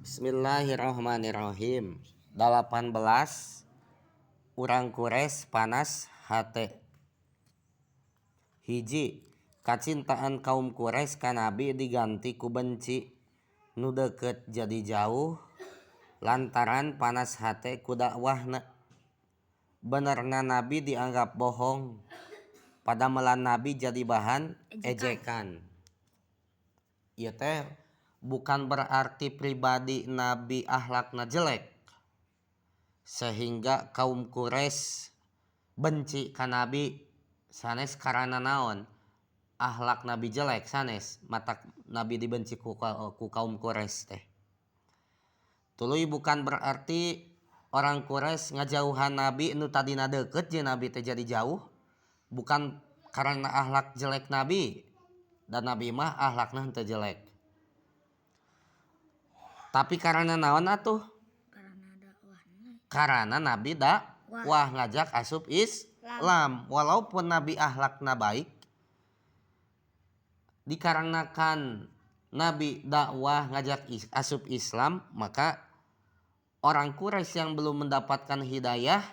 Bismillahirrahmanirrahim. 18 urang Quraisy panas hate. Hiji, kacintaan kaum Quraisy ka Nabi diganti ku benci, nu deukeut jadi jauh lantaran panas hate ku dakwahna. Benerna Nabi dianggap bohong, padamelan Nabi jadi bahan ejekan. Ieu teh bukan berarti pribadi Nabi akhlakna jelek sehingga kaum Quraisy benci ka Nabi sanes karana naon akhlak Nabi jelek sanes mata Nabi dibenci ku kaum Quraisy teh. Tuluy bukan berarti orang Quraisy ngajauhan Nabi nu tadina deukeut jeung Nabi teh jadi jauh, bukan karena akhlak jelek Nabi, dan Nabi mah akhlakna henteu jelek. Tapi karena naon atuh? Karena Nabi dakwah ngajak asup Islam. Walaupun Nabi akhlakna baik, dikarenakan Nabi dakwah ngajak asup Islam, maka orang Quraisy yang belum mendapatkan hidayah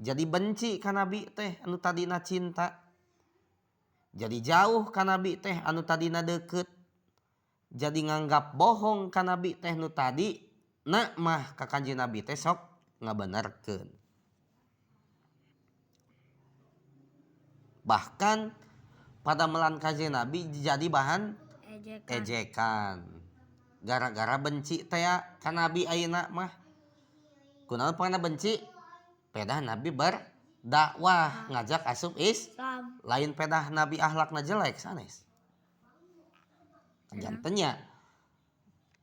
jadi benci ka Nabi teh anu tadina cinta. Jadi jauh ka Nabi teh anu tadina deukeut. Jadi nganggap bohong ka Nabi teh nu tadi na mah ka Kanjeng Nabi teh sok ngabenerkeun. Bahkan pada melan Kanjeng Nabi jadi bahan ejekan. Gara-gara benci teh ka Nabi ayeuna mah. Kunaon pangna benci? Pedah Nabi berdakwah ngajak asup Islam. Lain pedah Nabi akhlakna jelek sanes. Jantenya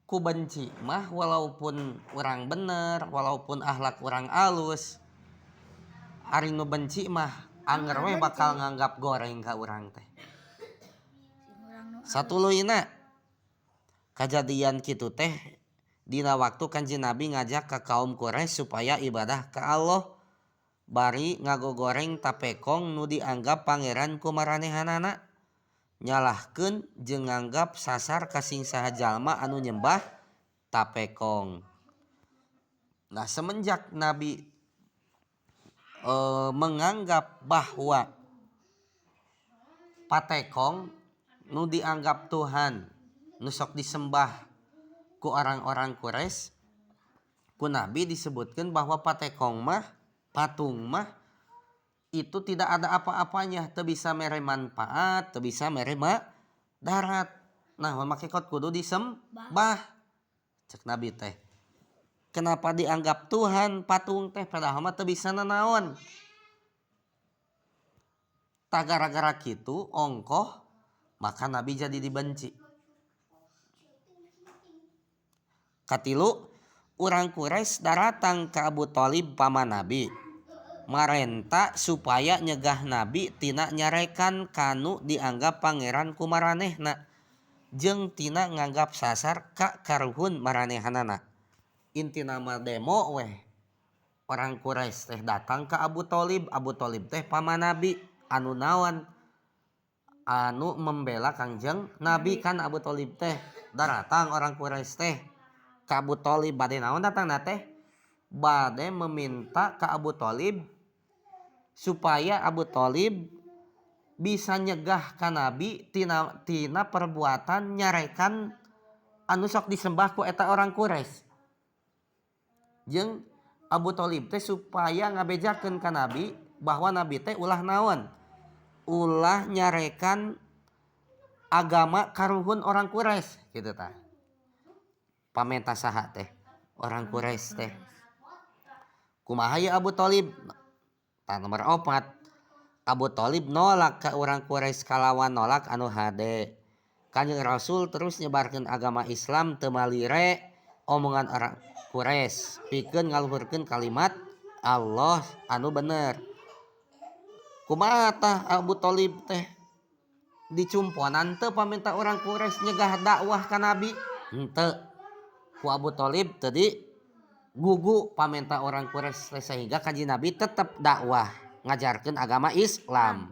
ku benci mah walaupun urang bener, walaupun akhlak urang alus, ari nu benci mah anger we bakal nganggap goreng ka urang teh. Satuluyna kajadian kitu teh dina waktu Kanjeng Nabi ngajak ka kaum Quraisy supaya ibadah ka Allah bari ngagogoreng tapekong nu dianggap pangeran ku maranehanana. Nyalahkeun jeung nganggap sasar ka sing saha jalma anu nyembah tapekong. Nah, semenjak Nabi menganggap bahwa patekong nu dianggap Tuhan nu sok disembah ku orang-orang Quraisy, ku Nabi disebutkeun bahwa patekong mah patung mah itu tidak ada apa-apanya, teu bisa mere manfaat, teu bisa mere darat. Nah, make kot kudu disembah. Cek Nabi teh. Kenapa dianggap Tuhan patung teh padahal mah teu bisa nanaon? Tah gara-gara kitu ongkoh maka Nabi jadi dibenci. Katilu, urang Quraisy daratang ka Abu Thalib paman Nabi. Marenta supaya nyegah Nabi tina nyarekan kanu dianggap pangeran ku maranehna jeung tina nganggap sasar ka karuhun maranehanana. Intina mah demo weh. Orang Quraisy teh datang ka Abu Thalib. Abu Thalib teh paman Nabi anu naon? Anu membela Kangjeng Nabi kan Abu Thalib teh. Daratang orang Quraisy teh ka Abu Thalib bade naon datangna teh? Bade meminta ka Abu Thalib supaya Abu Thalib bisa nyegah ka Nabi tina perbuatan nyarekan anu sok disembah ku eta orang Quraisy. Jeung Abu Thalib teh supaya ngabejakeun ka Nabi bahwa Nabi teh ulah naon? Ulah nyarekan agama karuhun orang Quraisy kitu tah. Pamenta saha teh? Orang Quraisy teh. Kumaha ye Abu Thalib? Tah nomor 4, Abu Thalib nolak ka urang Quraisy kalawan nolak anu hade. Kanjeng Rasul terus nyebarkeun agama Islam teu malire omongan orang Quraisy pikeun ngaluhurkeun kalimat Allah anu bener. Kumaha tah Abu Thalib teh dicumponan teu pamenta orang Quraisy nyegah dakwah ka Nabi? Henteu. Ku Abu Thalib tadi gugu pamenta orang Quraisy sehingga Kanjeng Nabi tetap dakwah ngajarkeun agama Islam.